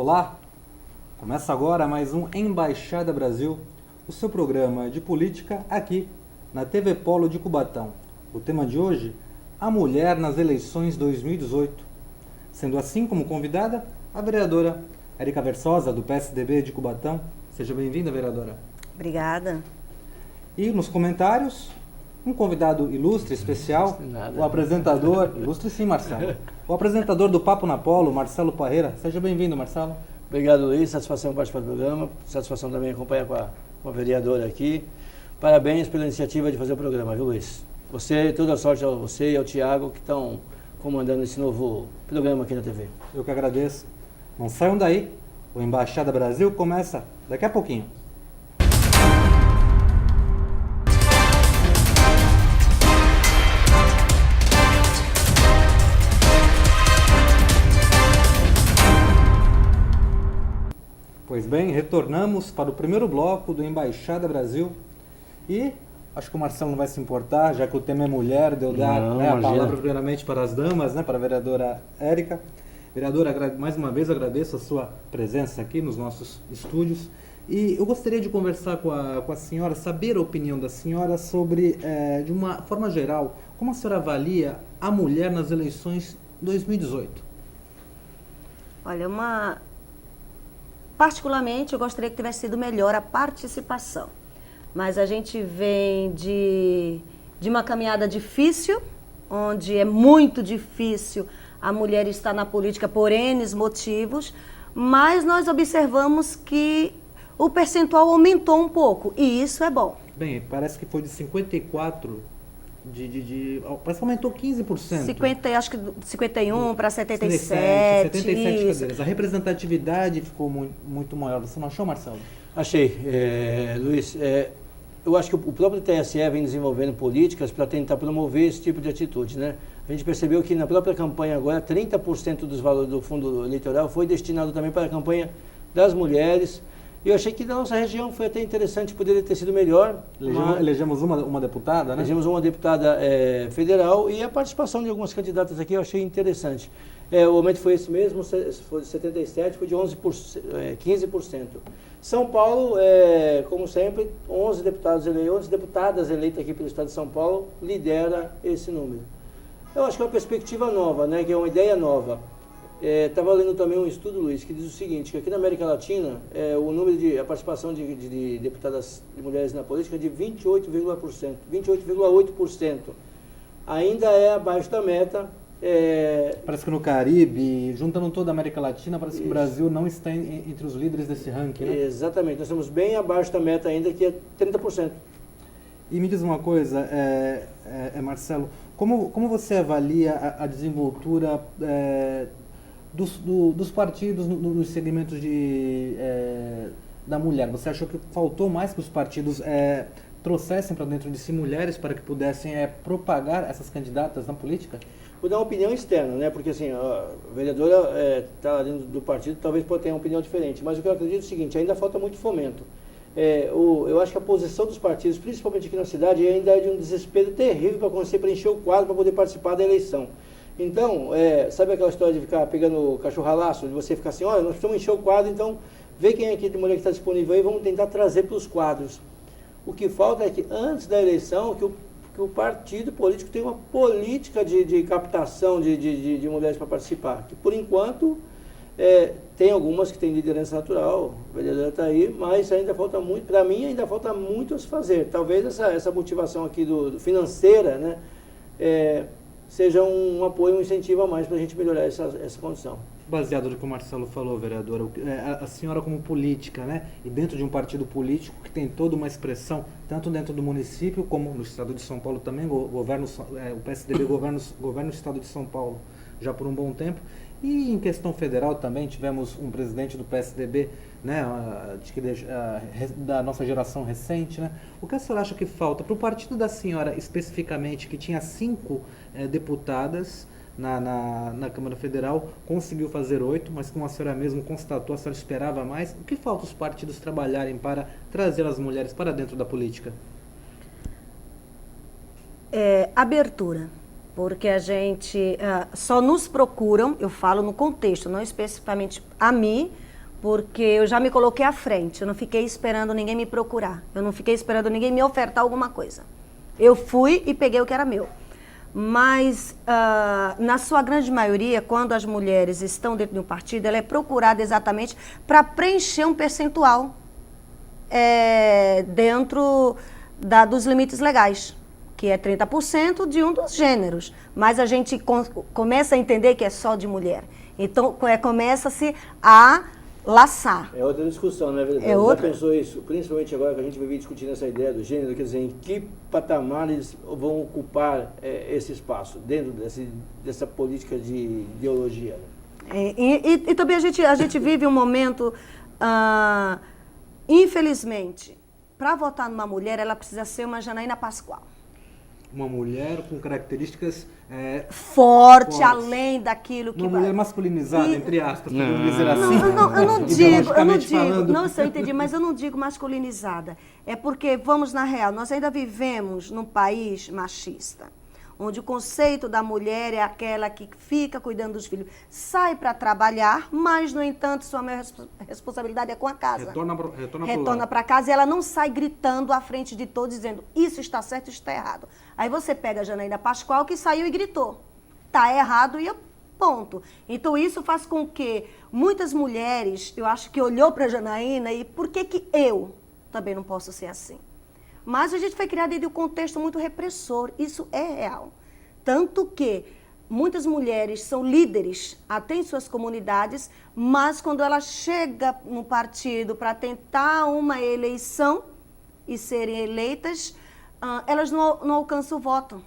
Olá, começa agora mais um Embaixada Brasil, o seu programa de política aqui na TV Polo de Cubatão. O tema de hoje, a mulher nas eleições 2018. Sendo assim como convidada, a vereadora Érica Versosa, do PSDB de Cubatão. Seja bem-vinda, vereadora. Obrigada. E nos comentários, um convidado ilustre, especial, o apresentador, ilustre sim, Marcelo, o apresentador do Papo na Polo, Marcelo Parreira. Seja bem-vindo, Marcelo. Obrigado, Luiz. Satisfação participar do programa. Satisfação também acompanhar com a vereadora aqui. Parabéns pela iniciativa de fazer o programa, viu, Luiz? Você, toda a sorte a você e ao Tiago que estão comandando esse novo programa aqui na TV. Eu que agradeço. Não saiam daí. O Embaixada Brasil começa daqui a pouquinho. Pois bem, retornamos para o primeiro bloco do Embaixada Brasil e acho que o Marcelo não vai se importar, já que o tema é mulher, de eu dar a palavra primeiramente para as damas, para a vereadora Érica. Vereadora, mais uma vez agradeço a sua presença aqui nos nossos estúdios e eu gostaria de conversar com a senhora, saber a opinião da senhora sobre, de uma forma geral, como a senhora avalia a mulher nas eleições 2018? Olha, particularmente eu gostaria que tivesse sido melhor a participação, mas a gente vem de uma caminhada difícil, onde é muito difícil a mulher estar na política por N motivos, mas nós observamos que o percentual aumentou um pouco, e isso é bom. Bem, parece que foi de 54, parece que aumentou 15%. Acho que 51 para 77 isso. cadeiras. A representatividade ficou muito maior. Você não achou, Marcelo? Achei, Luiz. Eu acho que o próprio TSE vem desenvolvendo políticas para tentar promover esse tipo de atitude, né? A gente percebeu que na própria campanha agora, 30% dos valores do fundo eleitoral foi destinado também para a campanha das mulheres. E eu achei que na nossa região foi até interessante, poderia ter sido melhor. Elegemos uma deputada, né? Elegemos uma deputada federal e a participação de algumas candidatas aqui eu achei interessante. O aumento foi esse mesmo, foi de 77%, foi de 15%. São Paulo, como sempre, 11 deputadas eleitas aqui pelo Estado de São Paulo, lidera esse número. Eu acho que é uma perspectiva nova, né, que é uma ideia nova. Estava lendo também um estudo, Luiz, que diz o seguinte, que aqui na América Latina, a participação de deputadas de mulheres na política é de 28,8%. Ainda é abaixo da meta. Parece que no Caribe, juntando toda a América Latina, parece que o Brasil não está entre os líderes desse ranking, né? Exatamente, nós estamos bem abaixo da meta ainda, que é 30%. E me diz uma coisa, Marcelo, como você avalia a desenvoltura dos partidos nos segmentos da mulher? Você achou que faltou mais que os partidos trouxessem para dentro de si mulheres para que pudessem propagar essas candidatas na política? Vou dar uma opinião externa, né? Porque assim, a vereadora está dentro do partido, talvez pode ter uma opinião diferente, mas o que eu acredito é o seguinte, ainda falta muito fomento. Eu acho que a posição dos partidos, principalmente aqui na cidade, ainda é de um desespero terrível para você preencher o quadro para poder participar da eleição. Então, sabe aquela história de ficar pegando cachorro-laço, de você ficar assim, olha, nós precisamos encher o quadro, então vê quem é aqui de mulher que está disponível aí, vamos tentar trazer para os quadros. O que falta é que antes da eleição, que o partido político tenha uma política de captação de mulheres para participar, que por enquanto tem algumas que têm liderança natural, a vereadora está aí, mas ainda falta muito, para mim ainda falta muito a se fazer. Talvez essa motivação aqui do financeira, né, seja um apoio, um incentivo a mais para a gente melhorar essa condição. Baseado no que o Marcelo falou, vereadora, a senhora como política, né, e dentro de um partido político que tem toda uma expressão, tanto dentro do município como no estado de São Paulo também, o PSDB governa o estado de São Paulo já por um bom tempo, e em questão federal também tivemos um presidente do PSDB, né, da nossa geração recente, né? O que a senhora acha que falta para o partido da senhora especificamente, que tinha 5 deputadas na Câmara Federal, conseguiu fazer 8, mas como a senhora mesmo constatou, a senhora esperava mais. O que falta os partidos trabalharem para trazer as mulheres para dentro da política? Abertura. Porque a gente só nos procuram, eu falo no contexto, não especificamente a mim, porque eu já me coloquei à frente, eu não fiquei esperando ninguém me procurar, eu não fiquei esperando ninguém me ofertar alguma coisa. Eu fui e peguei o que era meu. Mas, na sua grande maioria, quando as mulheres estão dentro de um partido, ela é procurada exatamente para preencher um percentual dentro dos limites legais, que é 30% de um dos gêneros. Mas a gente começa a entender que é só de mulher. Então, começa-se a laçar. É outra discussão, né, verdade? Já pensou isso? Principalmente agora que a gente vive discutindo essa ideia do gênero, quer dizer, em que patamar eles vão ocupar esse espaço dentro dessa política de ideologia? Né? E também a gente vive um momento, infelizmente, para votar numa mulher, ela precisa ser uma Janaína Pascoal. Uma mulher com características forte, além daquilo que... Uma mulher masculinizada, entre aspas, podemos dizer assim. Eu não digo, não sei, eu entendi, mas eu não digo masculinizada. É porque, vamos na real, nós ainda vivemos num país machista, onde o conceito da mulher é aquela que fica cuidando dos filhos, sai para trabalhar, mas, no entanto, sua maior responsabilidade é com a casa. Retorna para casa e ela não sai gritando à frente de todos, dizendo isso está certo, isso está errado. Aí você pega a Janaína Pascoal, que saiu e gritou, está errado e ponto. Então, isso faz com que muitas mulheres, eu acho que olhou para a Janaína e por que eu também não posso ser assim? Mas a gente foi criada em um contexto muito repressor, isso é real. Tanto que muitas mulheres são líderes até em suas comunidades, mas quando ela chega no partido para tentar uma eleição e serem eleitas, elas não alcançam o voto,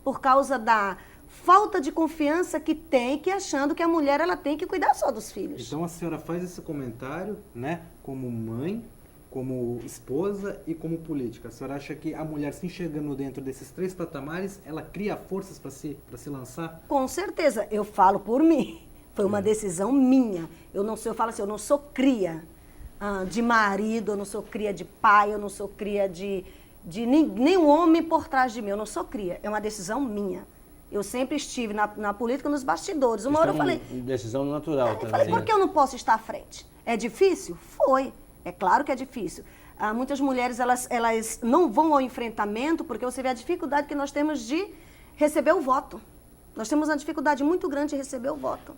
por causa da falta de confiança que tem, que achando que a mulher ela tem que cuidar só dos filhos. Então a senhora faz esse comentário, né, como mãe, como esposa e como política. A senhora acha que a mulher se enxergando dentro desses 3 patamares, ela cria forças para se lançar? Com certeza, eu falo por mim. Foi uma decisão minha. Eu falo assim, eu não sou cria de marido, eu não sou cria de pai, eu não sou cria de nenhum homem por trás de mim. Eu não sou cria, é uma decisão minha. Eu sempre estive na política, nos bastidores. Uma hora eu falei... Decisão natural também. Falei, por que eu não posso estar à frente? É difícil? Foi. É claro que é difícil. Muitas mulheres, elas não vão ao enfrentamento porque você vê a dificuldade que nós temos de receber o voto. Nós temos uma dificuldade muito grande de receber o voto.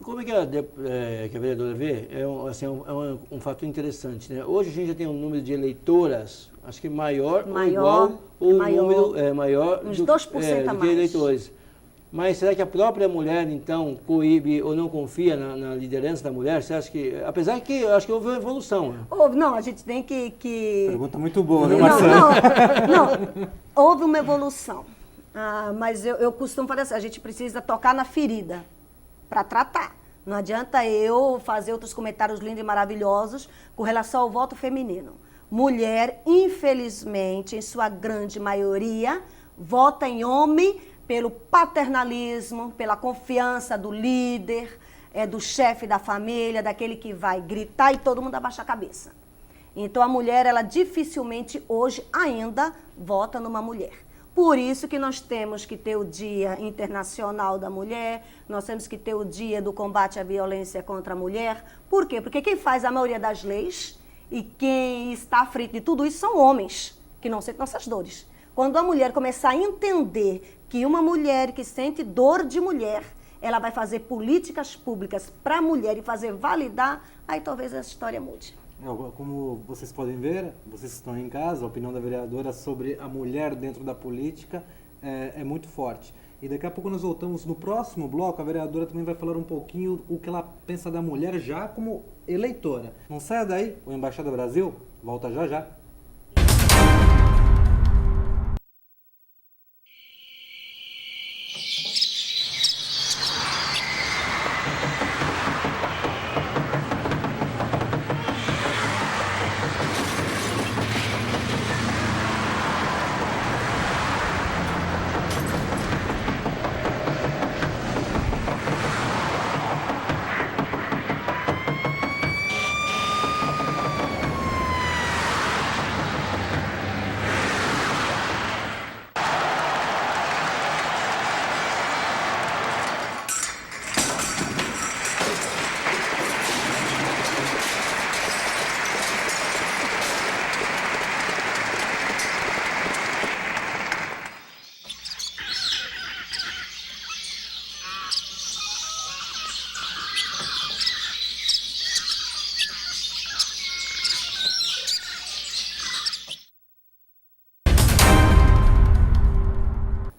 Como é que a vereadora vê? É um fato interessante, né? Hoje a gente já tem um número de eleitoras, acho que maior ou igual, ou número maior uns 2% a do mais. que eleitores. Mas será que a própria mulher, então, coíbe ou não confia na liderança da mulher? Você acha que... Apesar que eu acho que houve uma evolução. Né? Não, a gente tem que... Pergunta muito boa, viu, Marcelo? Não, houve uma evolução. Mas eu costumo falar assim, a gente precisa tocar na ferida para tratar. Não adianta eu fazer outros comentários lindos e maravilhosos com relação ao voto feminino. Mulher, infelizmente, em sua grande maioria, vota em homem pelo paternalismo, pela confiança do líder, do chefe da família, daquele que vai gritar e todo mundo abaixa a cabeça. Então, a mulher, ela dificilmente hoje ainda vota numa mulher. Por isso que nós temos que ter o Dia Internacional da Mulher, nós temos que ter o Dia do Combate à Violência contra a Mulher. Por quê? Porque quem faz a maioria das leis e quem está à frente de tudo isso são homens, que não sentem nossas dores. Quando a mulher começar a entender que uma mulher que sente dor de mulher, ela vai fazer políticas públicas para a mulher e fazer validar, aí talvez essa história mude. Como vocês podem ver, vocês estão em casa, a opinião da vereadora sobre a mulher dentro da política é muito forte. E daqui a pouco nós voltamos no próximo bloco, a vereadora também vai falar um pouquinho o que ela pensa da mulher já como eleitora. Não saia daí, o Embaixada Brasil volta já já.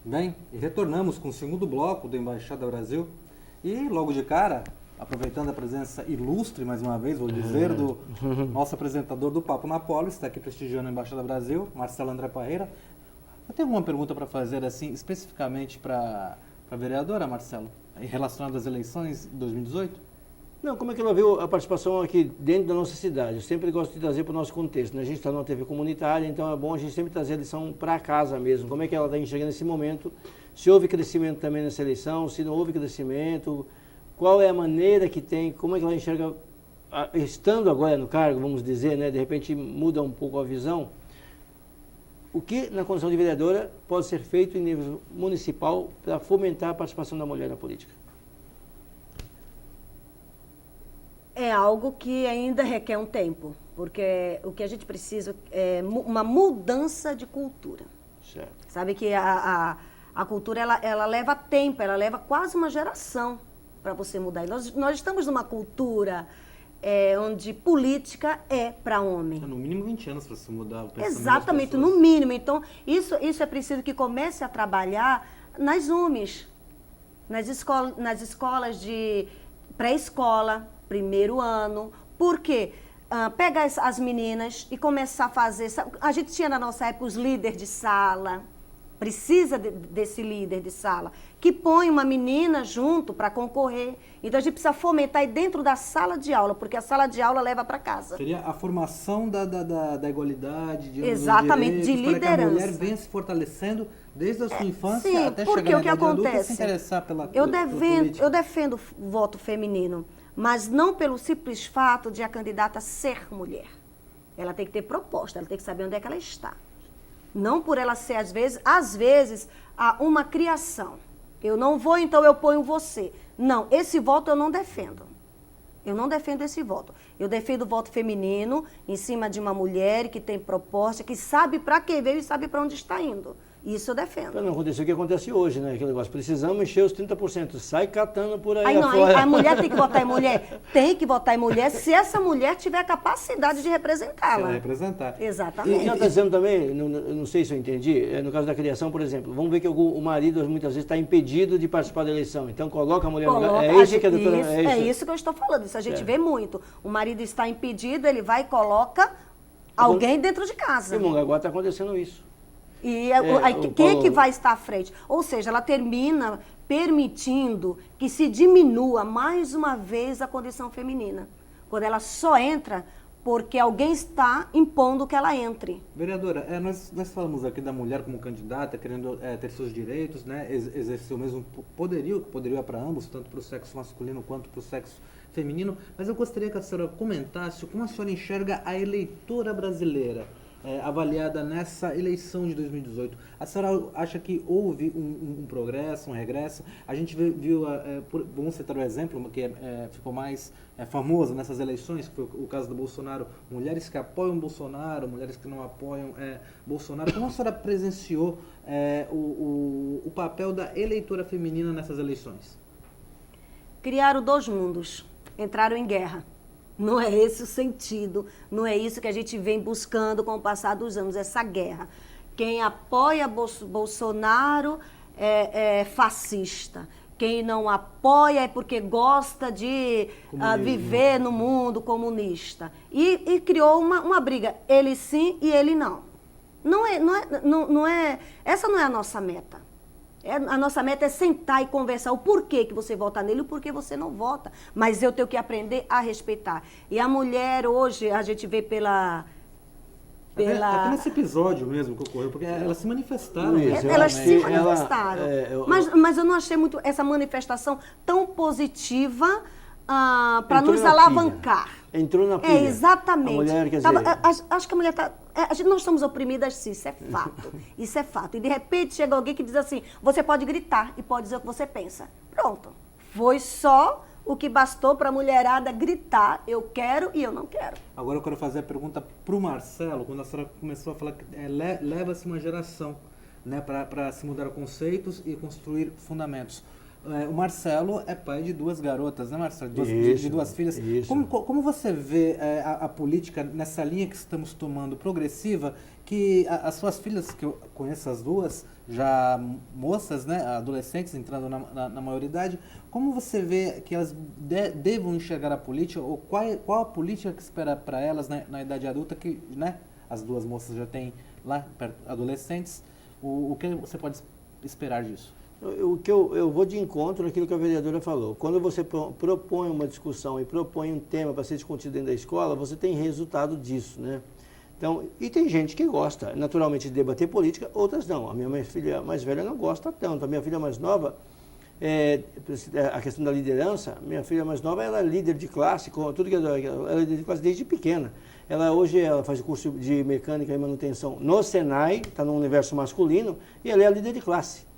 Bem, e retornamos com o segundo bloco do Embaixada Brasil. E logo de cara, aproveitando a presença ilustre, mais uma vez, vou dizer, do nosso apresentador do Papo na Polo, está aqui prestigiando a Embaixada Brasil, Marcelo André Parreira. Eu tenho uma pergunta para fazer, assim, especificamente para a vereadora, Marcelo, relacionada às eleições de 2018? Não, como é que ela viu a participação aqui dentro da nossa cidade? Eu sempre gosto de trazer para o nosso contexto, né? A gente está numa TV comunitária, então é bom a gente sempre trazer a eleição para casa mesmo. Como é que ela está enxergando esse momento? Se houve crescimento também nessa eleição, se não houve crescimento, qual é a maneira que tem, como é que ela enxerga, estando agora no cargo, vamos dizer, né? De repente muda um pouco a visão. O que, na condição de vereadora, pode ser feito em nível municipal para fomentar a participação da mulher na política? É algo que ainda requer um tempo, porque o que a gente precisa é uma mudança de cultura. Certo. Sabe que a cultura, ela leva tempo, ela leva quase uma geração para você mudar. E nós estamos numa cultura onde política é para homem. No mínimo 20 anos para se mudar o pensamento. Exatamente, no mínimo. Então, isso é preciso que comece a trabalhar nas UMES, nas escolas de pré-escola, primeiro ano. Por quê? Pegar as meninas e começar a fazer... A gente tinha na nossa época os líderes de sala. Precisa desse líder de sala, que põe uma menina junto para concorrer. Então, a gente precisa fomentar aí dentro da sala de aula, porque a sala de aula leva para casa. Seria a formação da igualdade, de exatamente, de liderança. Para que a mulher venha se fortalecendo desde a sua infância sim, até porque chegar na o que idade adulta acontece? E se interessar pela política. Eu defendo o voto feminino, mas não pelo simples fato de a candidata ser mulher. Ela tem que ter proposta, ela tem que saber onde é que ela está. Não por ela ser, às vezes, uma criação. Eu não vou, então eu ponho você. Não, esse voto eu não defendo. Eu não defendo esse voto. Eu defendo o voto feminino em cima de uma mulher que tem proposta, que sabe para que veio e sabe para onde está indo. Isso eu defendo. Para não acontecer o que acontece hoje, né? Aquele negócio, precisamos encher os 30%. Sai catando por aí Aí não, afora. a mulher tem que votar em mulher? Tem que votar em mulher se essa mulher tiver a capacidade de representá-la. Representar. Exatamente. E ela está dizendo também, não sei se eu entendi, no caso da criação, por exemplo, vamos ver que o marido muitas vezes está impedido de participar da eleição. Então coloca a mulher no lugar. É isso que a doutora... É isso que eu estou falando. Isso a gente vê muito. O marido está impedido, ele vai e coloca alguém dentro de casa. Em Mongaguá está acontecendo isso. E quem é que vai estar à frente? Ou seja, ela termina permitindo que se diminua mais uma vez a condição feminina. Quando ela só entra porque alguém está impondo que ela entre. Vereadora, nós falamos aqui da mulher como candidata, querendo ter seus direitos, né, exercer o mesmo poderio é para ambos, tanto para o sexo masculino quanto para o sexo feminino, mas eu gostaria que a senhora comentasse como a senhora enxerga a eleitora brasileira, avaliada nessa eleição de 2018. A senhora acha que houve um progresso, um regresso? A gente viu, vamos citar o exemplo que ficou mais famoso nessas eleições, que foi o caso do Bolsonaro, mulheres que apoiam Bolsonaro, mulheres que não apoiam Bolsonaro. Como a senhora presenciou o papel da eleitora feminina nessas eleições? Criaram dois mundos, entraram em guerra. Não é esse o sentido, não é isso que a gente vem buscando com o passar dos anos, essa guerra. Quem apoia Bolsonaro é fascista. Quem não apoia é porque gosta de viver no mundo comunista. E criou uma briga, ele sim e ele não. Essa não é a nossa meta. A nossa meta é sentar e conversar o porquê que você vota nele e o porquê você não vota. Mas eu tenho que aprender a respeitar. E a mulher hoje, a gente vê Até nesse episódio mesmo que ocorreu, porque elas se manifestaram. Elas se manifestaram. Mas eu não achei muito essa manifestação tão positiva para nos alavancar. Entrou na pilha. Exatamente. A mulher, quer dizer... Acho que a mulher está... nós estamos oprimidas sim, isso é fato. Isso é fato. E de repente chega alguém que diz assim, você pode gritar e pode dizer o que você pensa. Pronto. Foi só o que bastou para a mulherada gritar, eu quero e eu não quero. Agora eu quero fazer a pergunta para o Marcelo, quando a senhora começou a falar que leva-se uma geração, né, para se mudar conceitos e construir fundamentos. O Marcelo é pai de 2 garotas, né, Marcelo? De 2 filhas. Isso. Como você vê a política nessa linha que estamos tomando progressiva, que as suas filhas, que eu conheço as 2, já moças, né, adolescentes entrando na maioridade, como você vê que elas devam enxergar a política, ou qual a política que espera para elas, né, na idade adulta, que, né, as 2 moças já têm lá, adolescentes, o que você pode esperar disso? Eu vou de encontro naquilo que a vereadora falou. Quando você propõe uma discussão e propõe um tema para ser discutido dentro da escola, você tem resultado disso, né? Então, e tem gente que gosta, naturalmente, de debater política, outras não. A minha filha mais velha não gosta tanto. A minha filha mais nova, a questão da liderança, minha filha mais nova, ela é líder de classe, tudo que ela é líder de classe desde pequena. Hoje ela faz o curso de mecânica e manutenção no Senai, está no universo masculino, e ela é a líder de classe.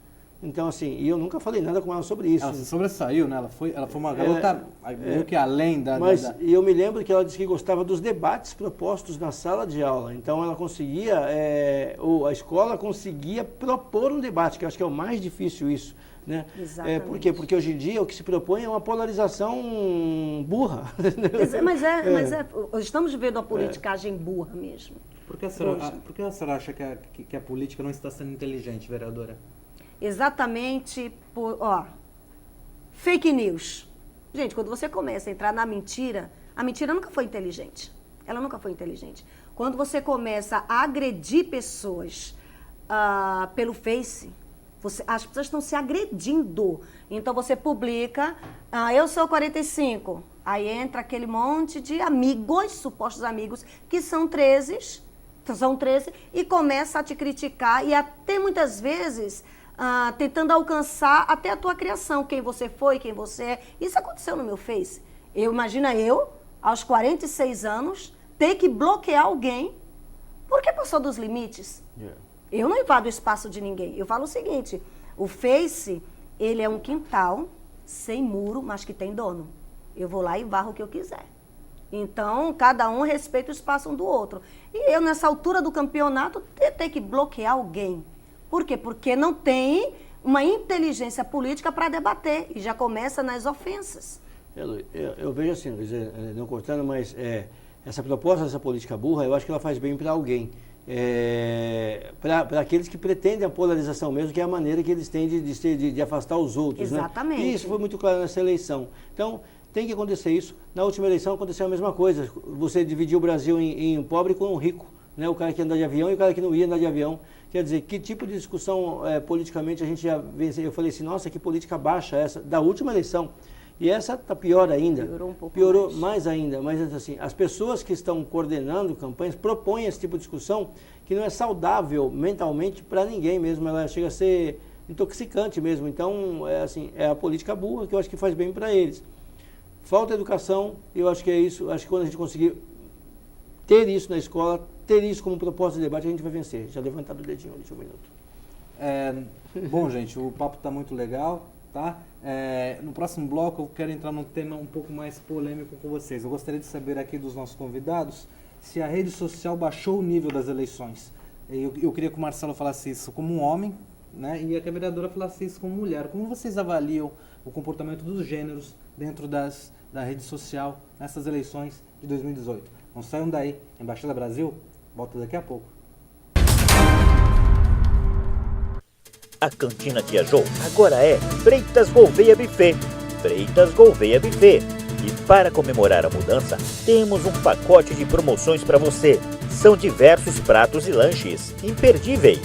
Então, assim, e eu nunca falei nada com ela sobre isso. Ela se sobressaiu, né? Ela foi uma garota meio que além da... Mas eu me lembro que ela disse que gostava dos debates propostos na sala de aula. Então, ela conseguia, a escola conseguia propor um debate, que eu acho que é o mais difícil isso. Né? Exatamente. Por quê? Porque hoje em dia o que se propõe é uma polarização burra. Mas estamos vivendo uma politicagem burra mesmo. Por que a senhora acha que a política não está sendo inteligente, vereadora? Exatamente por, fake news. Gente, quando você começa a entrar na mentira, a mentira nunca foi inteligente. Ela nunca foi inteligente. Quando você começa a agredir pessoas pelo Face, as pessoas estão se agredindo. Então você publica, eu sou 45. Aí entra aquele monte de amigos, supostos amigos, que são 13, e começa a te criticar e até muitas vezes... tentando alcançar até a tua criação, quem você foi, quem você é. Isso aconteceu no meu Face. Imagina eu, aos 46 anos, ter que bloquear alguém porque passou dos limites. Yeah. Eu não invado o espaço de ninguém. Eu falo o seguinte, o Face, ele é um quintal sem muro, mas que tem dono. Eu vou lá e varro o que eu quiser. Então, cada um respeita o espaço um do outro. E eu, nessa altura do campeonato, ter que bloquear alguém. Por quê? Porque não tem uma inteligência política para debater e já começa nas ofensas. Eu vejo assim, não cortando, mas essa proposta dessa política burra, eu acho que ela faz bem para alguém. Para aqueles que pretendem a polarização mesmo, que é a maneira que eles têm de afastar os outros. Exatamente. Né? E isso foi muito claro nessa eleição. Então, tem que acontecer isso. Na última eleição aconteceu a mesma coisa. Você dividiu o Brasil em pobre com rico. Né? O cara que anda de avião e o cara que não ia andar de avião. Quer dizer, que tipo de discussão politicamente a gente já vê? Eu falei assim, nossa, que política baixa essa, da última eleição. E essa está pior ainda. Piorou um pouco mais ainda. Mas assim, as pessoas que estão coordenando campanhas propõem esse tipo de discussão que não é saudável mentalmente para ninguém mesmo. Ela chega a ser intoxicante mesmo. Então, é a política burra que eu acho que faz bem para eles. Falta educação, eu acho que é isso. Acho que quando a gente conseguir ter isso na escola, ter isso como proposta de debate, a gente vai vencer. Já levantaram o dedinho, deixa um minuto. Bom, gente, o papo está muito legal, tá? No próximo bloco eu quero entrar num tema um pouco mais polêmico com vocês. Eu gostaria de saber aqui dos nossos convidados se a rede social baixou o nível das eleições. Eu queria que o Marcelo falasse isso como um homem, né? E que a vereadora falasse isso como mulher. Como vocês avaliam o comportamento dos gêneros dentro da rede social nessas eleições de 2018? Não saiam daí. Embaixada Brasil volta daqui a pouco. A Cantina Tia Jo agora é Freitas Gouveia Buffet. Freitas Gouveia Buffet. E para comemorar a mudança, temos um pacote de promoções para você. São diversos pratos e lanches imperdíveis.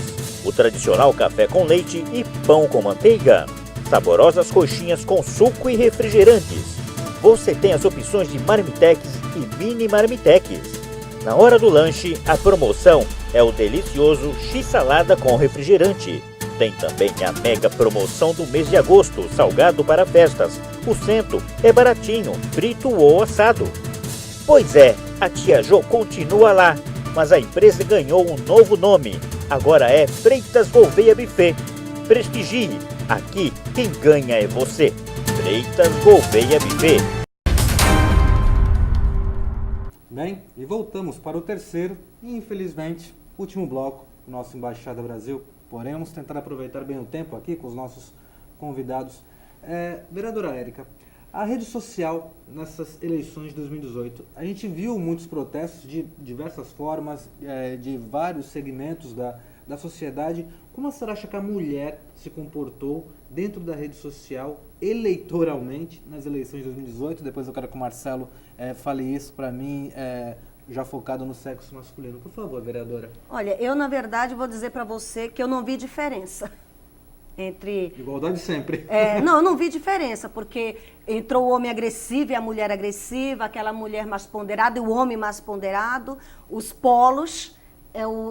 O tradicional café com leite e pão com manteiga. Saborosas coxinhas com suco e refrigerantes. Você tem as opções de marmitex e mini marmitex. Na hora do lanche, a promoção é o delicioso x-salada com refrigerante. Tem também a mega promoção do mês de agosto, salgado para festas. O cento é baratinho, frito ou assado. Pois é, a Tia Jo continua lá, mas a empresa ganhou um novo nome. Agora é Freitas Gouveia Buffet. Prestigie, aqui quem ganha é você. Freitas Gouveia Buffet. Bem, e voltamos para o terceiro e, infelizmente, último bloco do nosso Embaixada Brasil. Porém, vamos tentar aproveitar bem o tempo aqui com os nossos convidados. Vereadora Érica, a rede social nessas eleições de 2018, a gente viu muitos protestos de diversas formas, de vários segmentos da sociedade. Como a senhora acha que a mulher se comportou dentro da rede social eleitoralmente nas eleições de 2018? Depois eu quero que o Marcelo fale isso para mim, já focado no sexo masculino. Por favor, vereadora. Olha, eu na verdade vou dizer para você que eu não vi diferença entre... Igualdade sempre. Não, eu não vi diferença, porque entrou o homem agressivo e a mulher agressiva, aquela mulher mais ponderada e o homem mais ponderado, os polos,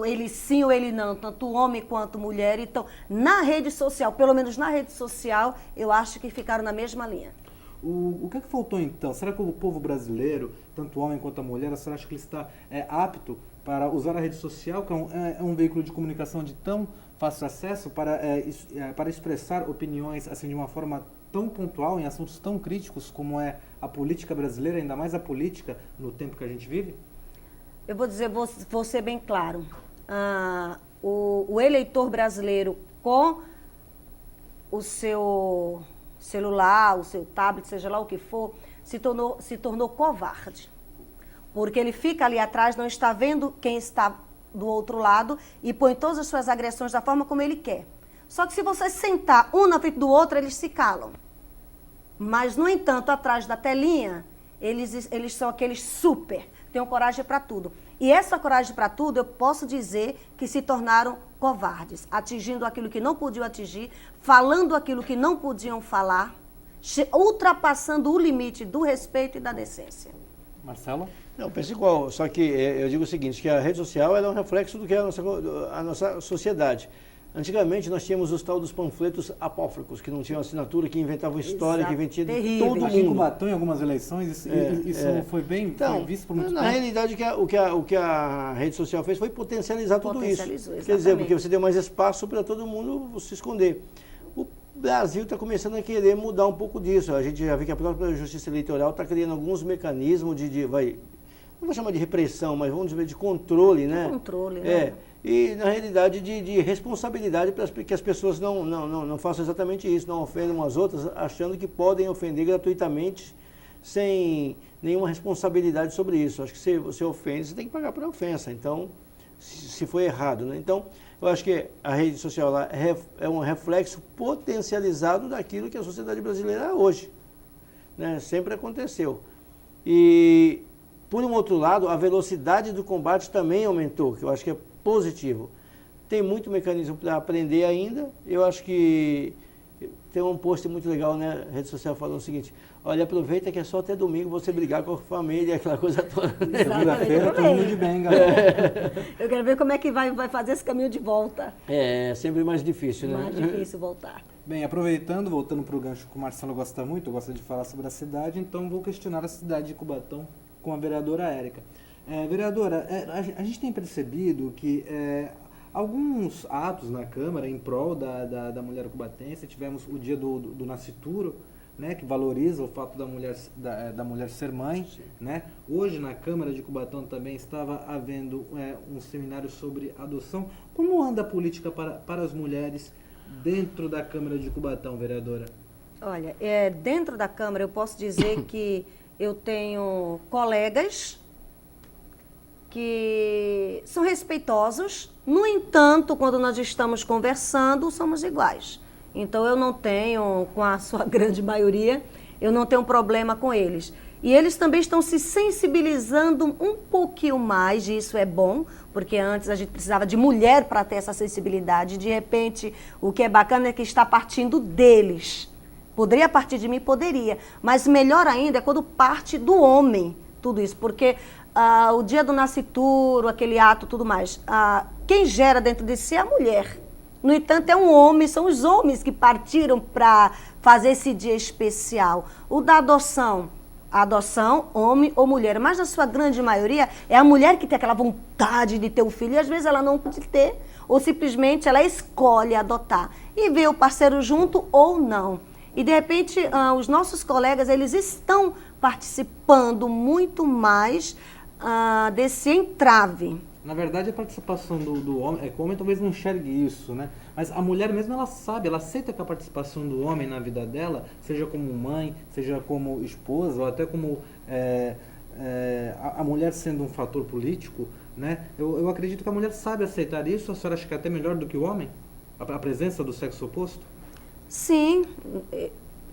ele sim ou ele não, tanto homem quanto mulher. Então, na rede social, pelo menos na rede social, eu acho que ficaram na mesma linha. O que é que faltou então? Será que o povo brasileiro, tanto o homem quanto a mulher, a senhora acha que ele está apto para usar a rede social, que é um veículo de comunicação de tão fácil acesso, para expressar opiniões assim de uma forma tão pontual em assuntos tão críticos como é a política brasileira, ainda mais a política no tempo que a gente vive? Eu vou dizer, vou ser bem claro. O eleitor brasileiro com o seu celular, o seu tablet, seja lá o que for, se tornou covarde. Porque ele fica ali atrás, não está vendo quem está do outro lado e põe todas as suas agressões da forma como ele quer. Só que se você sentar um na frente do outro, eles se calam. Mas, no entanto, atrás da telinha, eles são aqueles super, têm coragem para tudo. E essa coragem para tudo, eu posso dizer que se tornaram covardes, atingindo aquilo que não podiam atingir, falando aquilo que não podiam falar, ultrapassando o limite do respeito e da decência. Marcelo? Não, penso igual, só que eu digo o seguinte, que a rede social ela é um reflexo do que é a nossa sociedade. Antigamente nós tínhamos os tal dos panfletos apócrifos, que não tinham assinatura, que inventavam história, que vendia de todo mundo. Aqui em Cubatão, em algumas eleições, isso foi bem foi visto por muito tempo. Na realidade, o que a rede social fez foi potencializar tudo isso. Exatamente. Quer dizer, porque você deu mais espaço para todo mundo se esconder. O Brasil está começando a querer mudar um pouco disso. A gente já vê que a própria Justiça Eleitoral está criando alguns mecanismos não vou chamar de repressão, mas vamos dizer de controle, né? Controle, né? E na realidade de responsabilidade para que as pessoas não façam exatamente isso, não ofendam umas outras, achando que podem ofender gratuitamente, sem nenhuma responsabilidade sobre isso. Acho que se você ofende, você tem que pagar por ofensa, então, se foi errado, né? Então, eu acho que a rede social lá é um reflexo potencializado daquilo que a sociedade brasileira é hoje, né? Sempre aconteceu. E, por um outro lado, a velocidade do combate também aumentou, que eu acho que é positivo. Tem muito mecanismo para aprender ainda. Eu acho que tem um post muito legal, né? A rede social falando o seguinte: olha, aproveita que é só até domingo você brigar com a família, aquela coisa toda. Segunda-feira, todo mundo de bem, galera. Eu quero ver como é que vai fazer esse caminho de volta. É sempre mais difícil, né? Mais difícil voltar. Bem, voltando para o gancho que o Marcelo gosta muito, gosta de falar sobre a cidade, então vou questionar a cidade de Cubatão com a vereadora Érica. Vereadora, a gente tem percebido que alguns atos na Câmara em prol da mulher cubatense, tivemos o dia do nascituro, né, que valoriza o fato da mulher ser mãe, né? Hoje na Câmara de Cubatão também estava havendo um seminário sobre adoção. Como anda a política para as mulheres dentro da Câmara de Cubatão, vereadora? Olha, dentro da Câmara eu posso dizer que eu tenho colegas que são respeitosos, no entanto, quando nós estamos conversando, somos iguais. Então, eu não tenho, com a sua grande maioria, eu não tenho problema com eles. E eles também estão se sensibilizando um pouquinho mais, e isso é bom, porque antes a gente precisava de mulher para ter essa sensibilidade. De repente, o que é bacana é que está partindo deles. Poderia partir de mim? Poderia. Mas melhor ainda é quando parte do homem, tudo isso. Porque o dia do nascituro, aquele ato, tudo mais, quem gera dentro de si é a mulher. No entanto, é um homem, são os homens que partiram para fazer esse dia especial. O da adoção, a adoção, homem ou mulher, mas na sua grande maioria é a mulher que tem aquela vontade de ter um filho e às vezes ela não pode ter, ou simplesmente ela escolhe adotar e vê o parceiro junto ou não. E de repente os nossos colegas, eles estão participando muito mais desse entrave Na verdade, a participação do homem, é que o homem talvez não enxergue isso, né? Mas a mulher mesmo, ela sabe, ela aceita que a participação do homem na vida dela, seja como mãe, seja como esposa, ou até como a mulher sendo um fator político, né? Eu acredito que a mulher sabe aceitar isso. A senhora acha que é até melhor do que o homem? A presença do sexo oposto? Sim,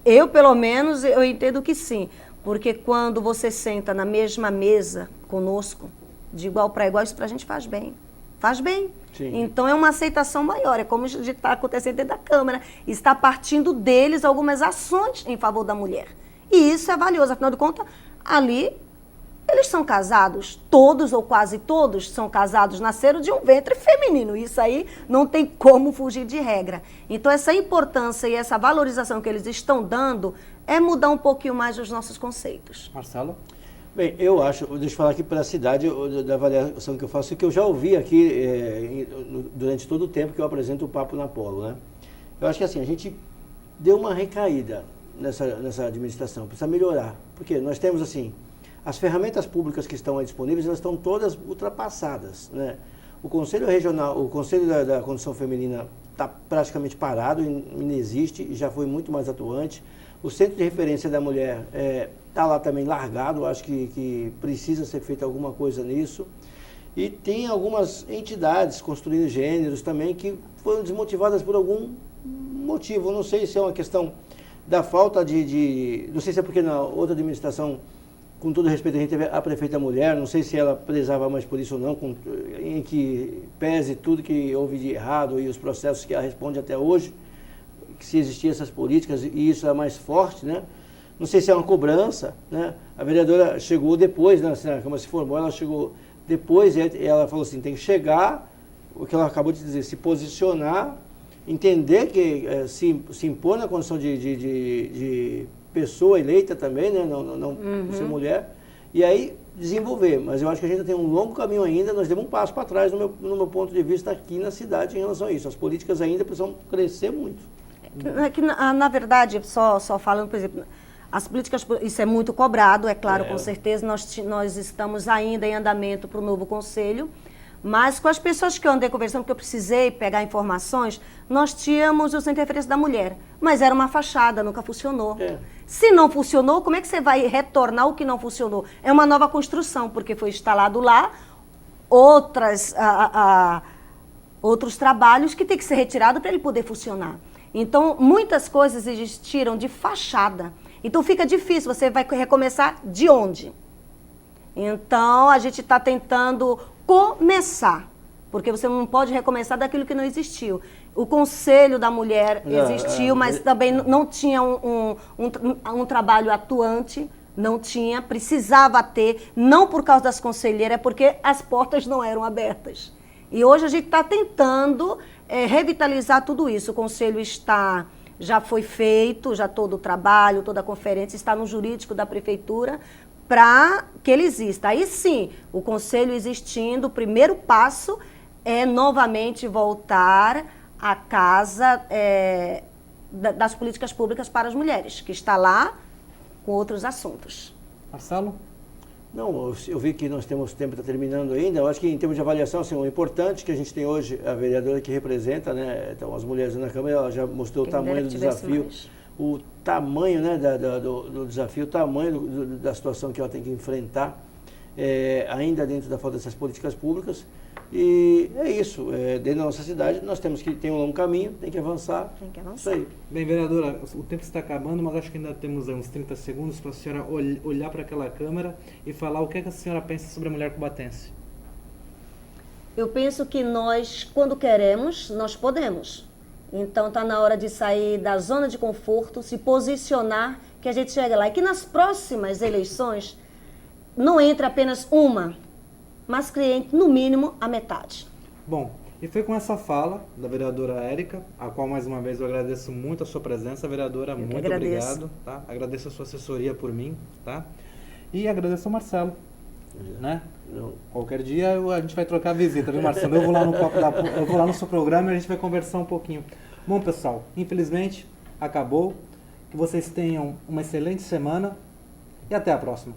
eu pelo menos eu entendo que sim, porque quando você senta na mesma mesa conosco, de igual para igual, isso para a gente faz bem. Faz bem. Sim. Então é uma aceitação maior, é como está acontecendo dentro da Câmara. Está partindo deles algumas ações em favor da mulher. E isso é valioso, afinal de contas, ali eles são casados, todos ou quase todos são casados, nasceram de um ventre feminino. Isso aí não tem como fugir de regra. Então essa importância e essa valorização que eles estão dando é mudar um pouquinho mais os nossos conceitos. Marcelo? Bem, eu acho, deixa eu falar aqui para a cidade da avaliação que eu faço, que eu já ouvi aqui durante todo o tempo que eu apresento o Papo na Polo, né? Eu acho que assim, a gente deu uma recaída nessa administração, precisa melhorar. Porque nós temos assim, as ferramentas públicas que estão aí disponíveis, elas estão todas ultrapassadas, né? O Conselho Regional, o Conselho da Condição Feminina está praticamente parado, inexiste e já foi muito mais atuante. O Centro de Referência da Mulher está lá também largado, acho que precisa ser feita alguma coisa nisso. E tem algumas entidades construindo gêneros também que foram desmotivadas por algum motivo. Não sei se é uma questão da falta não sei se é porque na outra administração, com todo respeito, a gente teve a prefeita mulher, não sei se ela prezava mais por isso ou não, em que pese tudo que houve de errado e os processos que ela responde até hoje, que se existiam essas políticas, e isso é mais forte, né? Não sei se é uma cobrança, né? A vereadora chegou depois, né? A Câmara se formou, ela chegou depois e ela falou assim, tem que chegar, o que ela acabou de dizer, se posicionar, entender que se impor na condição de pessoa eleita também, né? Não ser mulher, e aí desenvolver. Mas eu acho que a gente tem um longo caminho ainda, nós demos um passo para trás no meu ponto de vista aqui na cidade em relação a isso. As políticas ainda precisam crescer muito. Na verdade, só falando, por exemplo, as políticas, isso é muito cobrado, é claro, com certeza, nós estamos ainda em andamento para o novo conselho, mas com as pessoas que eu andei conversando, porque eu precisei pegar informações, nós tínhamos o Centro de Referência da Mulher, mas era uma fachada, nunca funcionou. Se não funcionou, como é que você vai retornar o que não funcionou? É uma nova construção, porque foi instalado lá outros trabalhos que tem que ser retirado para ele poder funcionar. Então, muitas coisas existiram de fachada. Então, fica difícil, você vai recomeçar de onde? Então, a gente está tentando começar, porque você não pode recomeçar daquilo que não existiu. O Conselho da Mulher existiu, mas também não tinha um trabalho atuante, não tinha, precisava ter, não por causa das conselheiras, é porque as portas não eram abertas. E hoje a gente está tentando revitalizar tudo isso. O conselho já foi feito, já todo o trabalho, toda a conferência está no jurídico da prefeitura para que ele exista. Aí sim, o conselho existindo, o primeiro passo é novamente voltar à casa das políticas públicas para as mulheres, que está lá com outros assuntos. Marcelo? Não, eu vi que nós temos tempo, está terminando ainda. Eu acho que em termos de avaliação, assim, o importante que a gente tem hoje, a vereadora que representa, né, então, as mulheres na Câmara, ela já mostrou o tamanho do desafio, o tamanho, né, do desafio, o tamanho da situação que ela tem que enfrentar, ainda dentro da falta dessas políticas públicas. E é isso, dentro da nossa cidade nós temos que ter um longo caminho, tem que avançar. Tem que avançar. Isso aí. Bem, vereadora, o tempo está acabando, mas acho que ainda temos uns 30 segundos para a senhora olhar para aquela câmera e falar o que a senhora pensa sobre a mulher cubatense. Eu penso que nós, quando queremos, nós podemos. Então está na hora de sair da zona de conforto, se posicionar, que a gente chega lá. E que nas próximas eleições não entre apenas uma, mas criem, no mínimo, a metade. Bom, e foi com essa fala da vereadora Érica, a qual mais uma vez eu agradeço muito a sua presença, vereadora, muito obrigado, tá? Agradeço a sua assessoria por mim, tá? E agradeço ao Marcelo, né? Qualquer dia a gente vai trocar visita, viu, Marcelo? Eu vou lá no seu programa e a gente vai conversar um pouquinho. Bom, pessoal, infelizmente acabou. Que vocês tenham uma excelente semana e até a próxima.